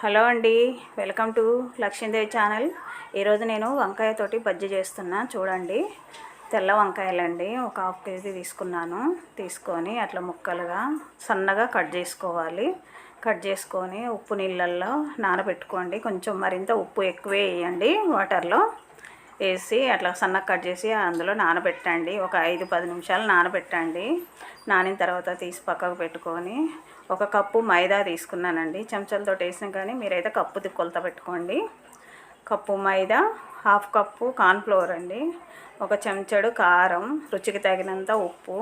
Hello అండి, welcome to Lakshmidevi channel. ఈరోజు నేను వంకాయతోటి బజ్జీ చేస్తున్నా. చూడండి, తెల్ల వంకాయలండి, ఒక హాఫ్ కేజీ తీసుకొని అట్లా ముక్కలుగా సన్నగా కట్ చేసుకోవాలి. కట్ చేసుకొని ఉప్పు నీళ్ళల్లో నానబెట్టుకోండి. కొంచెం మరింత ఉప్పు ఎక్కువే వేయండి. వాటర్లో వేసి అట్లా సన్నగా కట్ చేసి అందులో నానబెట్టండి. ఒక 5-10 నిమిషాలు నానబెట్టండి. నానిన తర్వాత తీసి పక్కకు పెట్టుకొని ఒక కప్పు మైదా తీసుకున్నానండి. చెంచాలతో వేసినా కానీ మీరైతే కప్పు కొలత పెట్టుకోండి. కప్పు మైదా, హాఫ్ కప్పు కార్న్ఫ్లోర్ అండి, ఒక చెంచాడు కారం, రుచికి తగినంత ఉప్పు,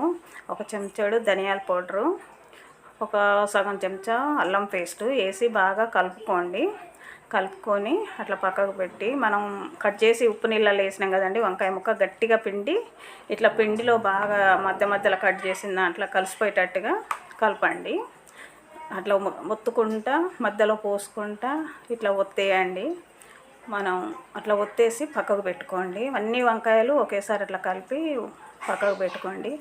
ఒక చెంచాడు ధనియాల పౌడరు, ఒక సగం చెంచా అల్లం పేస్టు వేసి బాగా కలుపుకొని అట్లా పక్కకు పెట్టి మనం కట్ చేసి ఉప్పు నీళ్ళలో వేసినాం కదండి. వంకాయ ముక్క గట్టిగా పిండి ఇట్లా పిండిలో బాగా మధ్యలో కట్ చేసిన దాంట్లో కలిసిపోయేటట్టుగా కలపండి. అట్లా ఒత్తుకుంటా మధ్యలో పోసుకుంటా ఇట్లా ఒత్తేయండి. మనం అట్లా ఒత్తేసి పక్కకు పెట్టుకోండి. అన్ని వంకాయలు ఒకేసారి అట్లా కలిపి పక్కకు పెట్టుకోండి.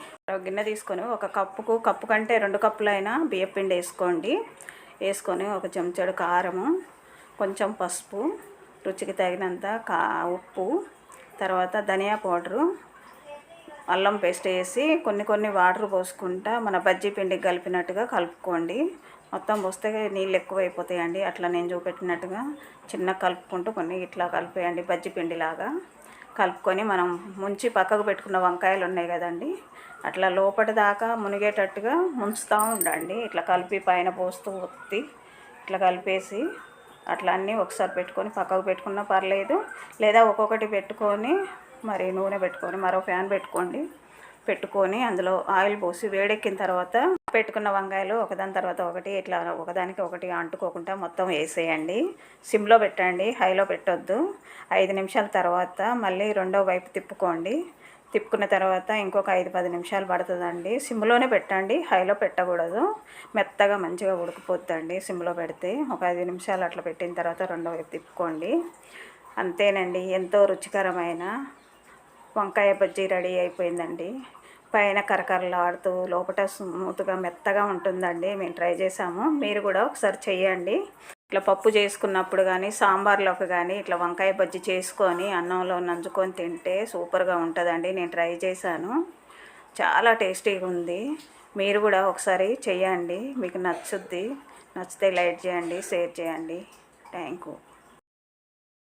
గిన్నె తీసుకొని ఒక కప్పు కంటే 2 కప్పులైనా బియ్యం పిండి వేసుకొని ఒక చెంచాడు కారము, కొంచెం పసుపు, రుచికి తగినంత ఉప్పు, తర్వాత ధనియా పౌడరు, అల్లం పేస్ట్ వేసి కొన్ని వాటర్ పోసుకుంటా మన బజ్జీ పిండికి కలిపినట్టుగా కలుపుకోండి. మొత్తం పోస్తే నీళ్ళు ఎక్కువ అయిపోతాయండి. అట్లా నేను చూపెట్టినట్టుగా చిన్న కలుపుకుంటూ కొన్ని ఇట్లా కలిపేయండి. బజ్జీ పిండిలాగా కలుపుకొని మనం ముంచి పక్కకు పెట్టుకున్న వంకాయలు ఉన్నాయి కదండి, అట్లా లోపటి దాకా మునిగేటట్టుగా ముంచుతూ ఉండండి. ఇట్లా కలిపి పైన పోస్తూ ఒత్తి ఇట్లా కలిపేసి అట్లా అన్నీ ఒకసారి పెట్టుకొని పక్కకు పెట్టుకున్నా పర్లేదు. లేదా ఒక్కొక్కటి పెట్టుకొని మరి నూనె పెట్టుకొని మరో ఫ్యాన్ పెట్టుకొని అందులో ఆయిల్ పోసి వేడెక్కిన తర్వాత పెట్టుకున్న వంకాయలు ఒకదాని తర్వాత ఒకటి ఇట్లా ఒకదానికి ఒకటి అంటుకోకుండా మొత్తం వేసేయండి. సిమ్లో పెట్టండి, హైలో పెట్టొద్దు. 5 నిమిషాల తర్వాత మళ్ళీ రెండో వైపు తిప్పుకున్న తర్వాత ఇంకొక 5-10 నిమిషాలు పడుతుందండి. సిమ్లోనే పెట్టండి, హైలో పెట్టకూడదు. మెత్తగా మంచిగా ఉడికిపోద్దండి సిమ్లో పెడితే. ఒక 5 నిమిషాలు అట్లా పెట్టిన తర్వాత రెండో వైపు తిప్పుకోండి. అంతేనండి, ఎంతో రుచికరమైన వంకాయ బజ్జీ రెడీ అయిపోయిందండి. పైన కరకరలాడుతూ లోపల స్మూత్గా మెత్తగా ఉంటుందండి. మేము ట్రై చేసాము, మీరు కూడా ఒకసారి చెయ్యండి. ఇట్లా పప్పు చేసుకున్నప్పుడు కానీ సాంబార్లోకి కానీ ఇట్లా వంకాయ బజ్జీ చేసుకొని అన్నంలో నంచుకొని తింటే సూపర్గా ఉంటుందండి. నేను ట్రై చేశాను, చాలా టేస్టీగా ఉంది. మీరు కూడా ఒకసారి చెయ్యండి, మీకు నచ్చుద్ది. నచ్చితే లైక్ చేయండి, షేర్ చేయండి. Thank you.